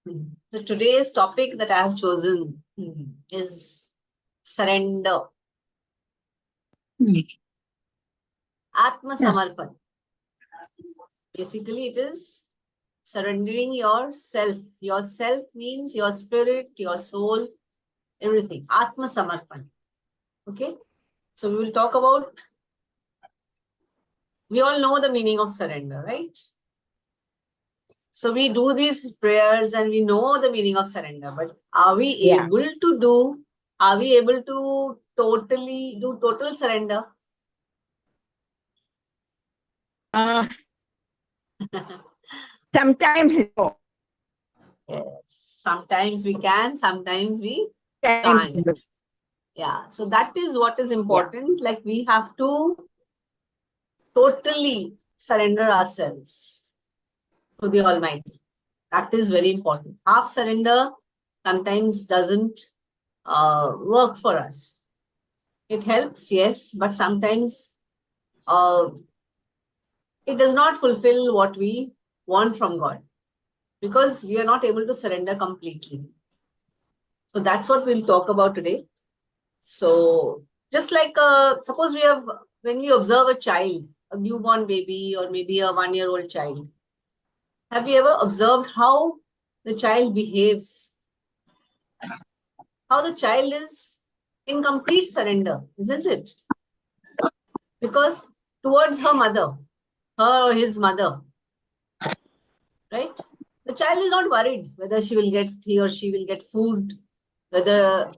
So today's topic that I have chosen is surrender. Atma Yes. Samarpan. Basically, it is surrendering yourself. Yourself means your spirit, your soul, everything. Atma Samarpan. Okay. So we will talk about, we all know the meaning of surrender, right? So we do these prayers and we know the meaning of surrender, but are we able to do, are we able to totally do total surrender? Sometimes no. Yes. Sometimes we can, sometimes we can't. Yeah. So that is what is important. Like we have to totally surrender ourselves to the Almighty. That is very important. Half surrender sometimes doesn't work for us. It helps, yes, but sometimes it does not fulfill what we want from God because we are not able to surrender completely. So that's what we'll talk about today. So just like suppose when we observe a child, a newborn baby or maybe a 1-year-old child, have you ever observed how the child behaves? How the child is in complete surrender, isn't it? Because towards her mother, her or his mother, right? The child is not worried whether he or she will get food, whether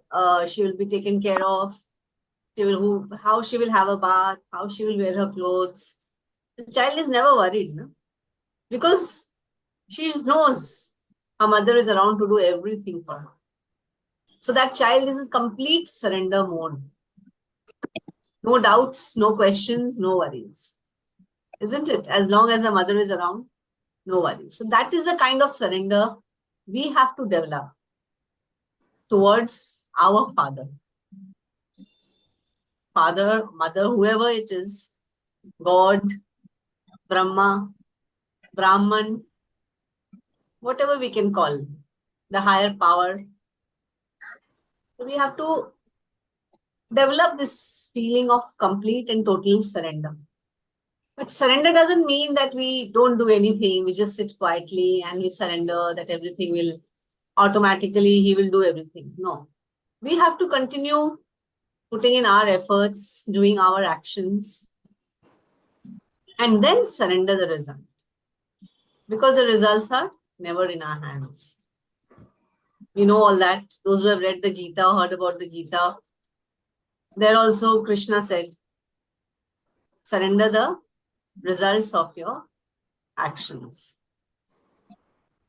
she will be taken care of, how she will have a bath, how she will wear her clothes. The child is never worried, no? Because she knows her mother is around to do everything for her. So that child is in complete surrender mode. No doubts, no questions, no worries. Isn't it? As long as her mother is around, no worries. So that is the kind of surrender we have to develop towards our father. Father, mother, whoever it is, God, Brahma, Brahman, whatever we can call, the higher power. So we have to develop this feeling of complete and total surrender. But surrender doesn't mean that we don't do anything. We just sit quietly and we surrender, that everything will automatically, he will do everything. No. We have to continue putting in our efforts, doing our actions, and then surrender the result. Because the results are never in our hands. We know all that. Those who have read the Gita, heard about the Gita, there also Krishna said, surrender the results of your actions.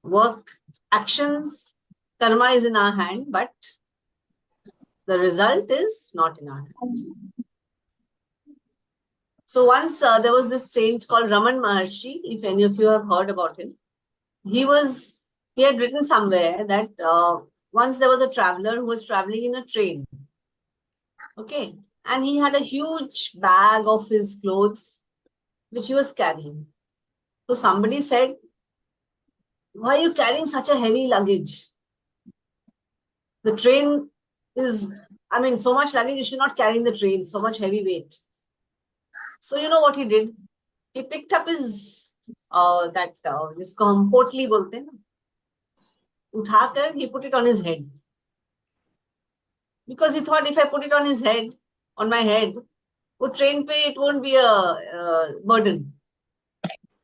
Work, actions, karma is in our hand, but the result is not in our hands. So once there was this saint called Raman Maharshi, if any of you have heard about him. He had written somewhere that once there was a traveler who was traveling in a train. Okay. And he had a huge bag of his clothes, which he was carrying. So somebody said, why are you carrying such a heavy luggage? The train is, so much luggage, you should not carry in the train, so much heavy weight. So you know what he did? He picked up his, जिसको हम पोटली बोलते हैं ना, उठाकर he put it on his head. Because he thought if I put it on his head, on my head, train pe it won't be a burden.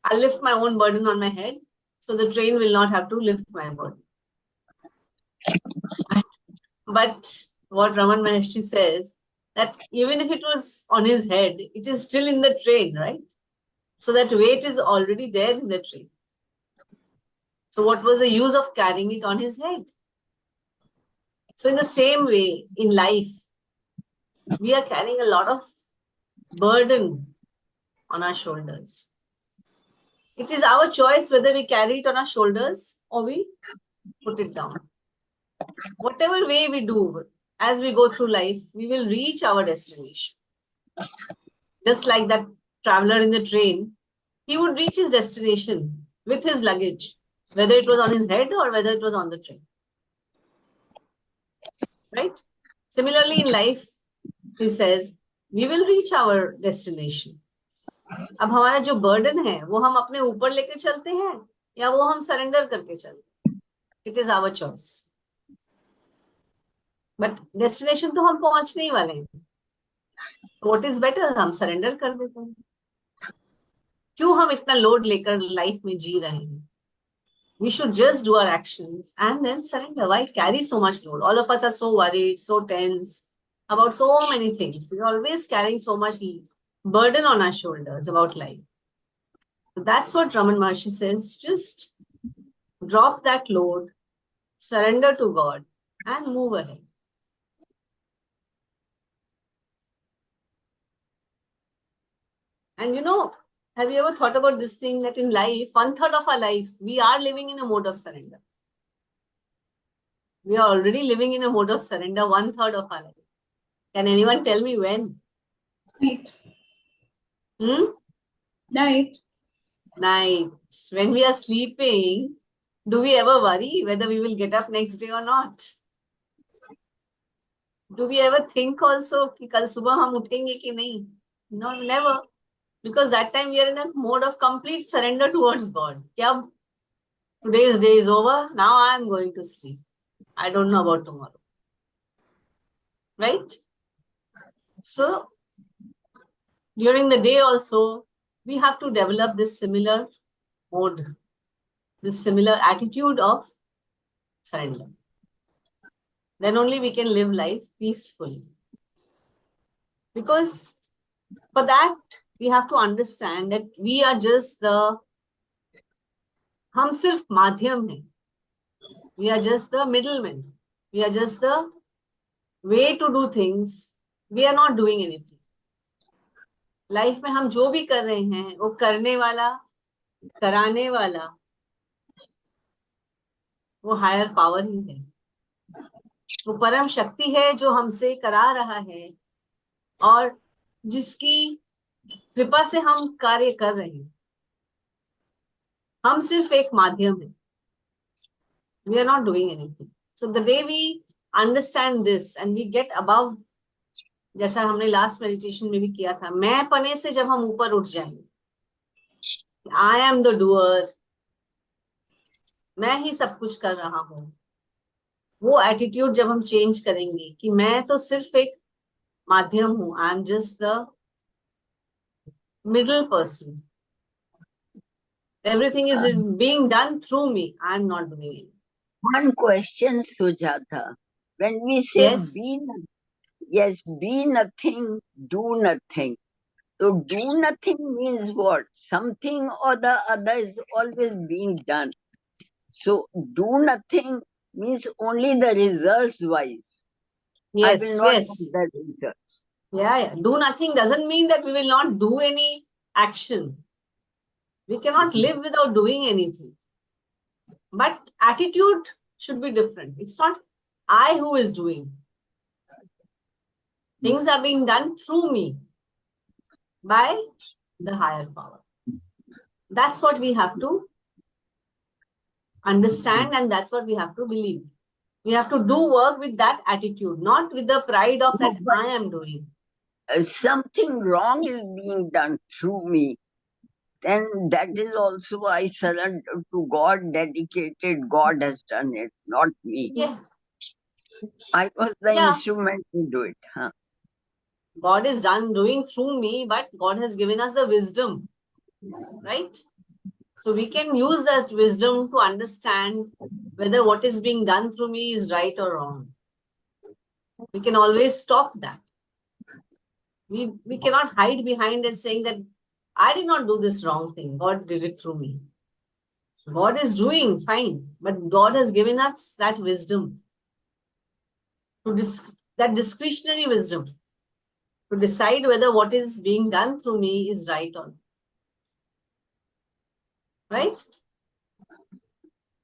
I'll lift my own burden on my head, so the train will not have to lift my burden. But what Raman Maharshi says, that even if it was on his head, it is still in the train, right? So that weight is already there in the train. So what was the use of carrying it on his head? So in the same way, in life, we are carrying a lot of burden on our shoulders. It is our choice whether we carry it on our shoulders or we put it down. Whatever way we do, as we go through life, we will reach our destination. Just like that traveler in the train, he would reach his destination with his luggage. whether it was on his head or whether it was on the train. Right? Similarly, in life, he says, we will reach our destination. अब हमारा जो burden है वो हम अपने ऊपर लेके चलते हैं या वो हम सरेंडर करके चलते हैं. It is our choice. But destination तो हम पहुंचने ही वाले हैं. What is better? हम सरेंडर कर देते हैं. क्यों हम इतना लोड लेकर लाइफ में जी रहे हैं? We should just do our actions and then surrender. Why carry so much load? All of us are so worried, so tense about so many things. We're always carrying so much burden on our shoulders about life. So that's what Raman Maharshi says. Just drop that load, surrender to God, and move ahead. And you know, have you ever thought about this thing that in life, 1/3 of our life, we are living in a mode of surrender? We are already living in a mode of surrender 1/3 of our life. Can anyone tell me when? Night. Night. When we are sleeping, do we ever worry whether we will get up next day or not? Do we ever think also कि कल सुबह हम उठेंगे कि नहीं? No, never. Because that time we are in a mode of complete surrender towards God. Yeah, today's day is over. Now I am going to sleep. I don't know about tomorrow. Right? So, during the day also, we have to develop this similar mode, this similar attitude of surrender. Then only we can live life peacefully. Because for that, we have to understand that we are just the, हम सिर्फ माध्यम हैं. We are just the middlemen. We are just the way to do things. We are not doing anything. Life में हम जो भी कर रहे हैं वो करने वाला, कराने वाला वो हायर पावर ही है. वो परम शक्ति है जो हमसे करा रहा है और जिसकी कृपा से हम कार्य कर रहे हैं. हम सिर्फ एक माध्यम है. We are not doing anything. So the day we understand this and we get above, जैसा हमने लास्ट मेडिटेशन में भी किया था, मैं पने से जब हम ऊपर उठ जाएंगे, I am the doer, मैं ही सब कुछ कर रहा हूं, वो एटीट्यूड जब हम चेंज करेंगे कि मैं तो सिर्फ एक माध्यम हूं, I am just the middle person, everything is being done through me, I am not doing it. One question, Sujata. When we say Yes. be nothing, do nothing. So do nothing means what? Something or the other is always being done. So do nothing means only the results wise. Yes, I will not yes. do the results. Yeah. Do nothing doesn't mean that we will not do any action. We cannot live without doing anything. But attitude should be different. It's not I who is doing. Things are being done through me by the higher power. That's what we have to understand and that's what we have to believe. We have to do work with that attitude, not with the pride of that I am doing. Something wrong is being done through me, then that is also I surrender to God, dedicated. God has done it, not me. Yeah. I was the instrument to do it. Huh? God is doing through me, but God has given us the wisdom, right? So we can use that wisdom to understand whether what is being done through me is right or wrong. We can always stop that. We cannot hide behind it saying that I did not do this wrong thing. God did it through me. God is doing fine, but God has given us that wisdom, that discretionary wisdom, to decide whether what is being done through me is right or not. Right?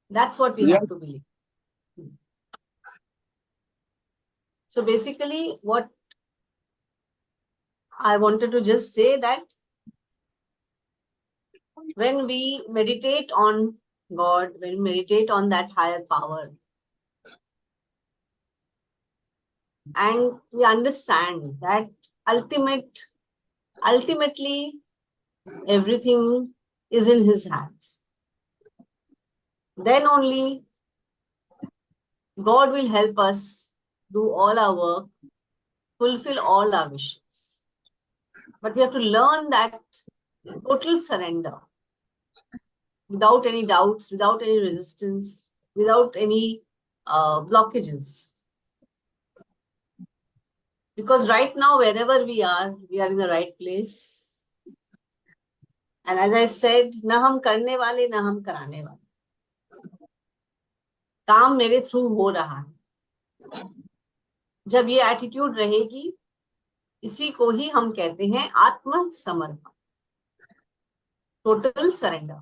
That's what we have to believe. So basically, what I wanted to just say that when we meditate on God, when we meditate on that higher power, and we understand that ultimately everything is in His hands, then only God will help us do all our work, fulfill all our wishes. But we have to learn that total surrender without any doubts, without any resistance, without any blockages. Because right now, wherever we are in the right place. And as I said, na hum karne wale, na hum karane wale. काम मेरे through हो रहा है. जब ये attitude रहेगी, इसी को ही हम कहते हैं आत्मसमर्पण, total surrender.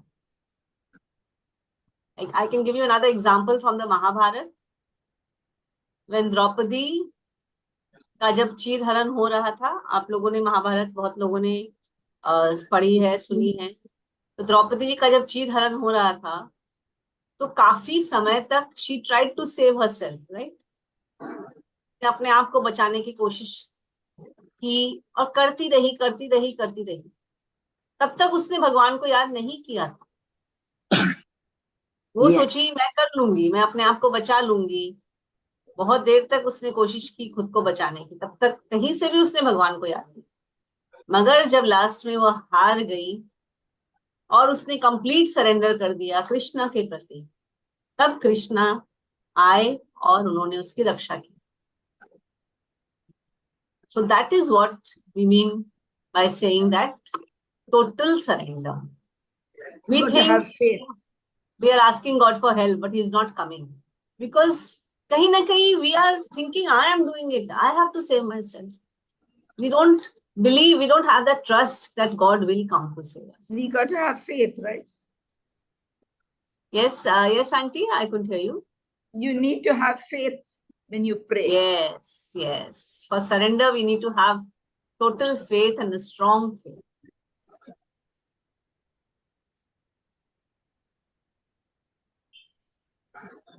I can give you another example from the Mahabharata. When Draupadi का जब चीर हरण हो रहा था, आप लोगों ने महाभारत बहुत लोगों ने पढ़ी है, सुनी है. तो द्रौपदी जी का जब चीर हरण हो रहा था, तो काफी समय तक she tried to save herself, right. अपने आप को बचाने की कोशिश की और करती रही. तब तक उसने भगवान को याद नहीं किया था. वो सोची मैं कर लूंगी, मैं अपने आप को बचा लूंगी. बहुत देर तक उसने कोशिश की खुद को बचाने की, तब तक कहीं से भी उसने भगवान को याद नहीं. मगर जब लास्ट में वो हार गई और उसने कंप्लीट सरेंडर कर दिया कृष्णा के प्रति, तब कृष्णा आए और उन्होंने उसकी रक्षा की. So that is what we mean by saying that total surrender. We think have faith. We are asking God for help, but He's not coming. Because kahin na kahin we are thinking, I am doing it, I have to save myself. We don't believe, we don't have that trust that God will come to save us. We got to have faith, right? Yes, yes, Auntie, I could hear you. You need to have faith when you pray. Yes, yes. For surrender, we need to have total faith and a strong faith.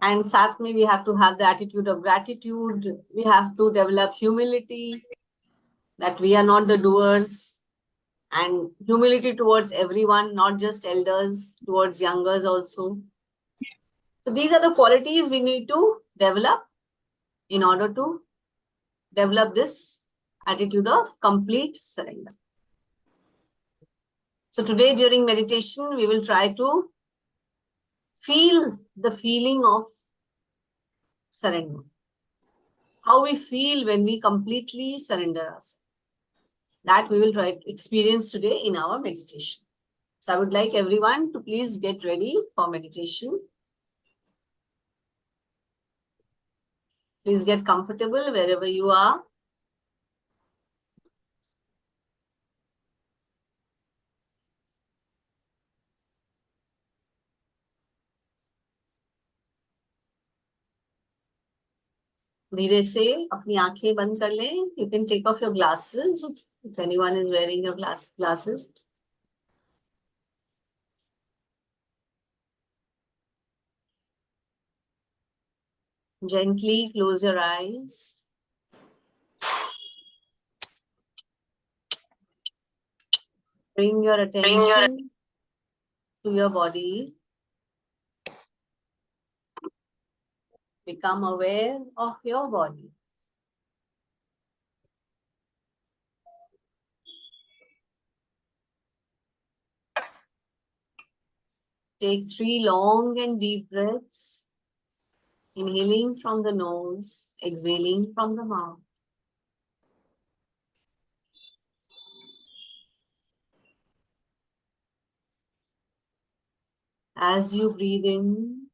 And साथ में we have to have the attitude of gratitude. We have to develop humility, that we are not the doers, and humility towards everyone, not just elders, towards youngers also. So these are the qualities we need to develop in order to develop this attitude of complete surrender. So today during meditation, we will try to feel the feeling of surrender. How we feel when we completely surrender ourselves. That we will try to experience today in our meditation. So I would like everyone to please get ready for meditation. Please get comfortable wherever you are. धीरे से अपनी आंखें बंद कर लें. You can take off your glasses if anyone is wearing your glasses. Gently close your eyes. Bring your attention to your body. Become aware of your body. Take 3 long and deep breaths. Inhaling from the nose, exhaling from the mouth. As you breathe in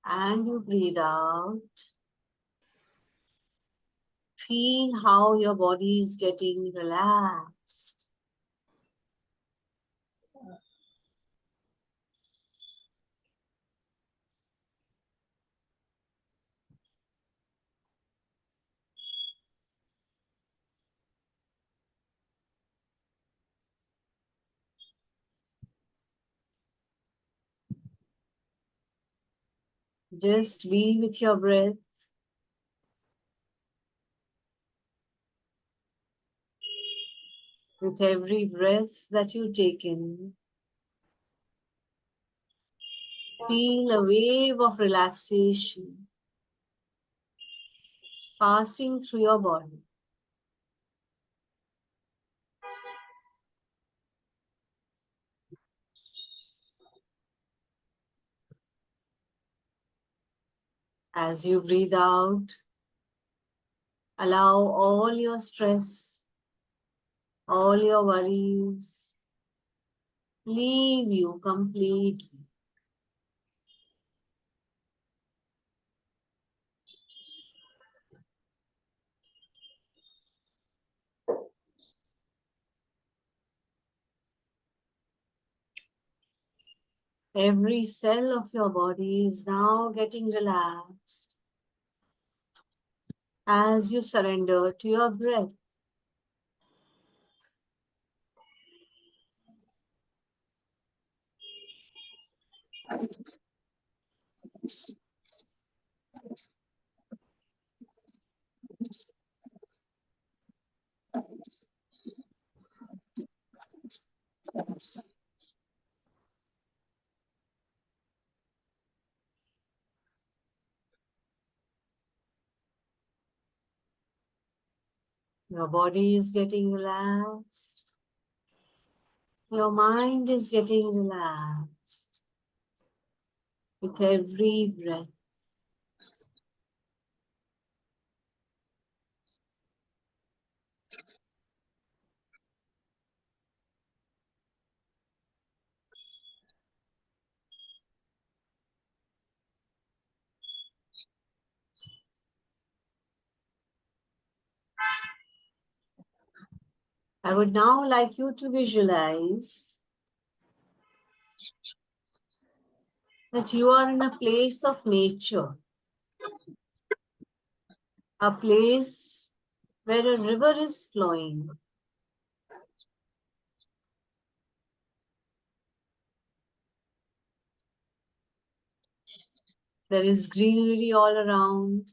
and you breathe out, feel how your body is getting relaxed. Just be with your breath. With every breath that you take in, feel a wave of relaxation passing through your body. As you breathe out, allow all your stress, all your worries, leave you completely. Every cell of your body is now getting relaxed as you surrender to your breath. Your body is getting relaxed. Your mind is getting relaxed with every breath. I would now like you to visualize that you are in a place of nature, a place where a river is flowing. There is greenery all around.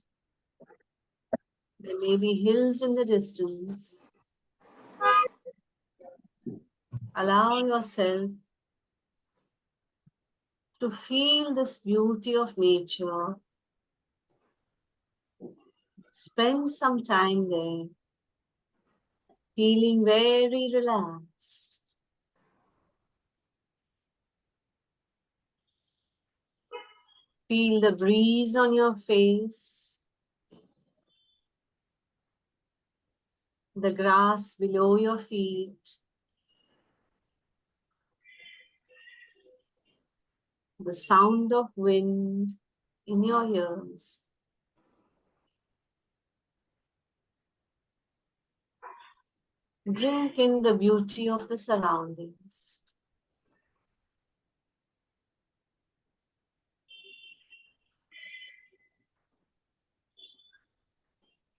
There may be hills in the distance. Allow yourself to feel this beauty of nature. Spend some time there, feeling very relaxed. Feel the breeze on your face, the grass below your feet, the sound of wind in your ears. Drink in the beauty of the surroundings.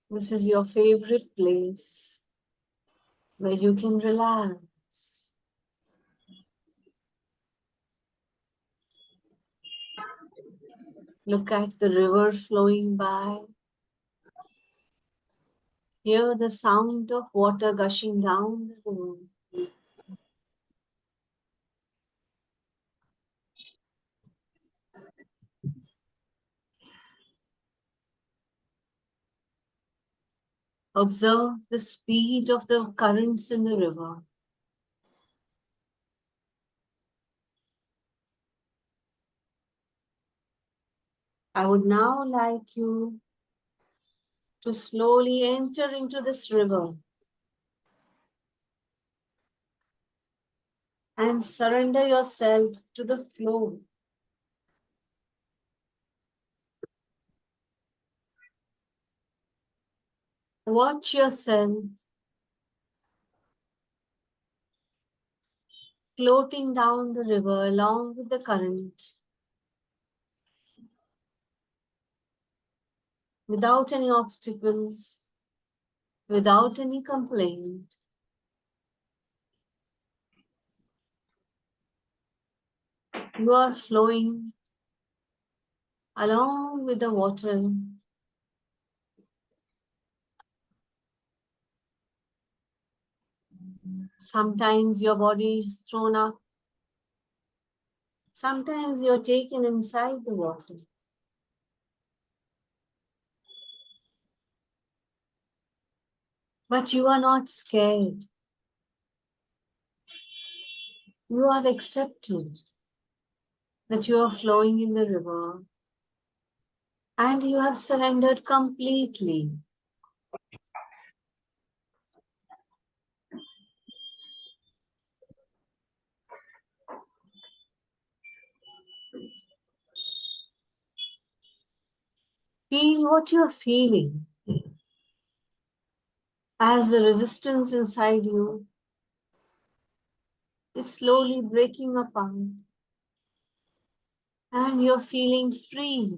This is your favorite place where you can relax. Look at the river flowing by. Hear the sound of water gushing down the road. Observe the speed of the currents in the river. I would now like you to slowly enter into this river and surrender yourself to the flow. Watch yourself floating down the river along with the current without any obstacles, without any complaint. You are flowing along with the water. Sometimes your body is thrown up. Sometimes you're taken inside the water. But you are not scared. You have accepted that you are flowing in the river and you have surrendered completely. Feel what you are feeling as the resistance inside you is slowly breaking apart and you're feeling free.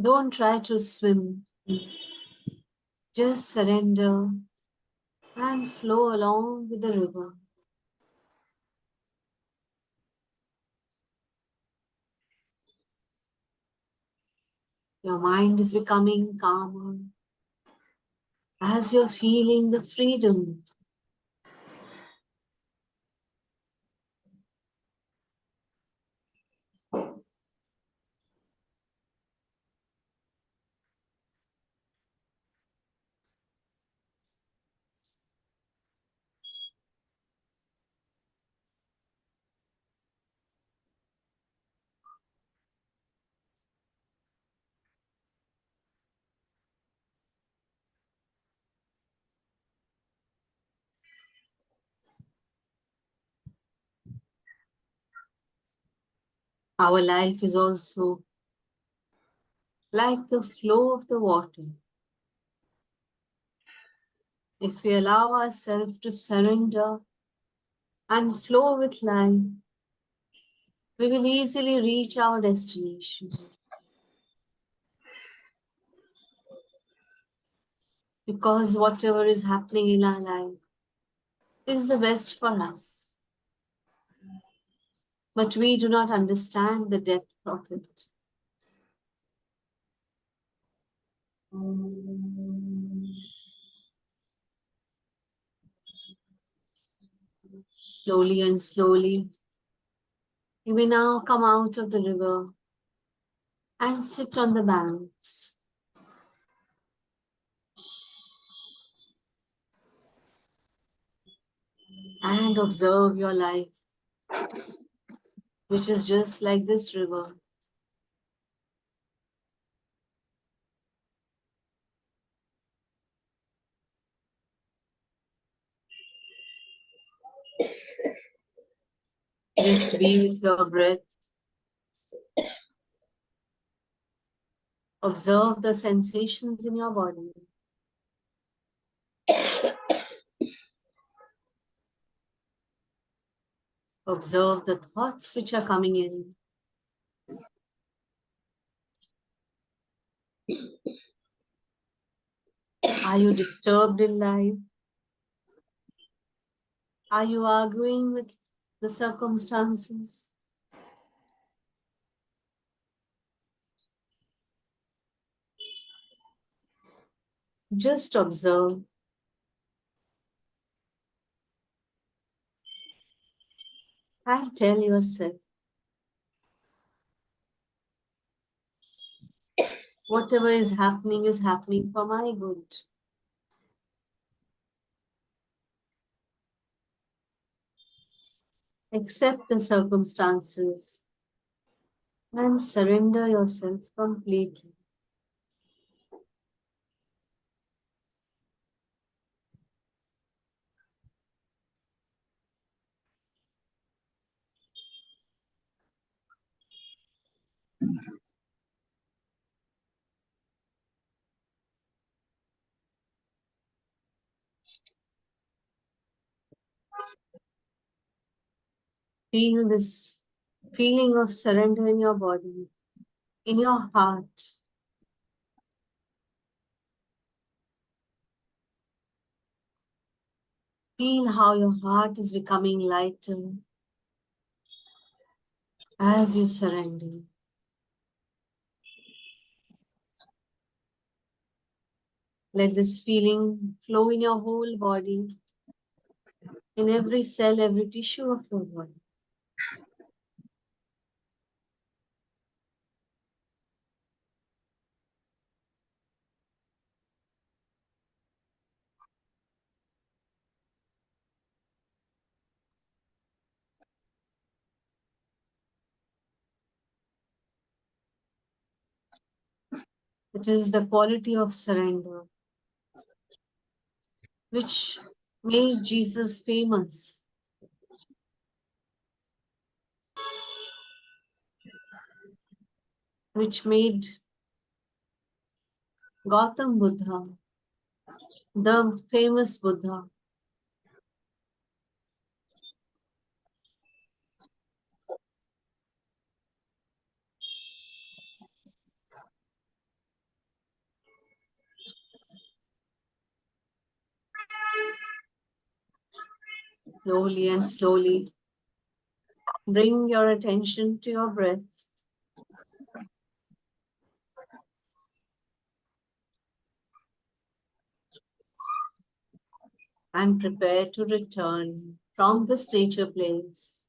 Don't try to swim. Just surrender and flow along with the river. Your mind is becoming calmer as you're feeling the freedom. Our life is also like the flow of the water. If we allow ourselves to surrender and flow with life, we will easily reach our destination. Because whatever is happening in our life is the best for us. But we do not understand the depth of it. Slowly and slowly, you may now come out of the river and sit on the banks. And observe your life, which is just like this river. Just be with your breath. Observe the sensations in your body. Observe the thoughts which are coming in. Are you disturbed in life? Are you arguing with the circumstances? Just observe. And tell yourself, whatever is happening for my good. Accept the circumstances and surrender yourself completely. Feel this feeling of surrender in your body. in your heart. Feel how your heart is becoming lighter as you surrender. Let this feeling flow in your whole body, in every cell, every tissue of your body. It is the quality of surrender which made Jesus famous, which made Gautam Buddha the famous Buddha. Slowly and slowly, bring your attention to your breath. And prepare to return from this nature place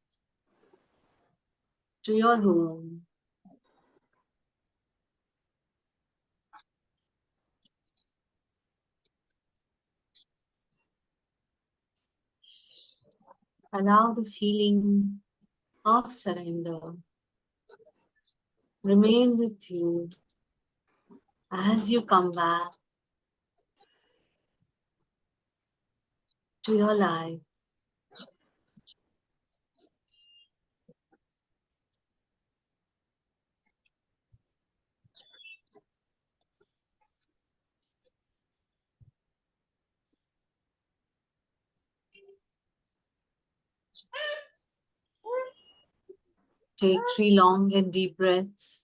to your room. Allow the feeling of surrender remain with you as you come back to your life. Take 3 long and deep breaths.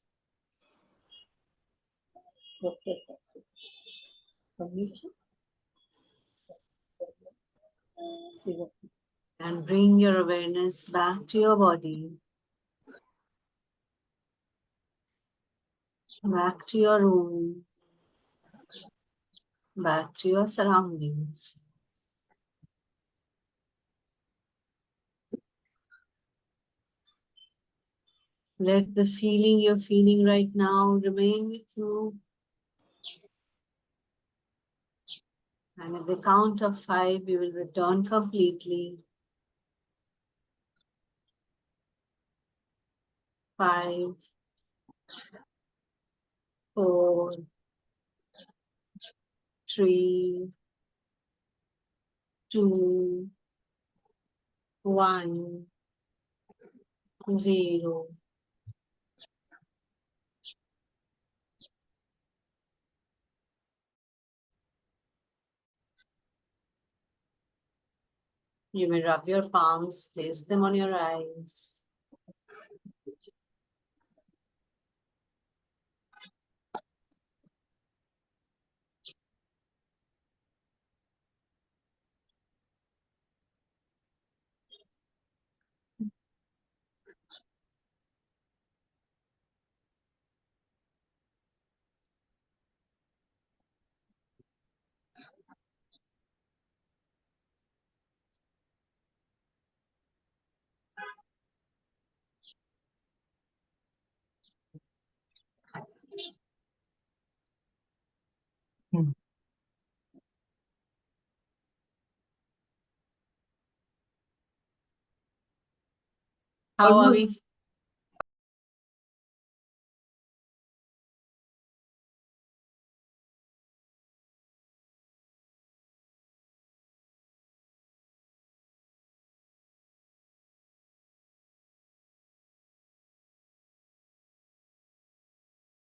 And bring your awareness back to your body, back to your room, back to your surroundings. Let the feeling you're feeling right now remain with you. And at the count of 5, you will return completely. 5, 4, 3, 2, 1, 0. You may rub your palms, place them on your eyes. How are we?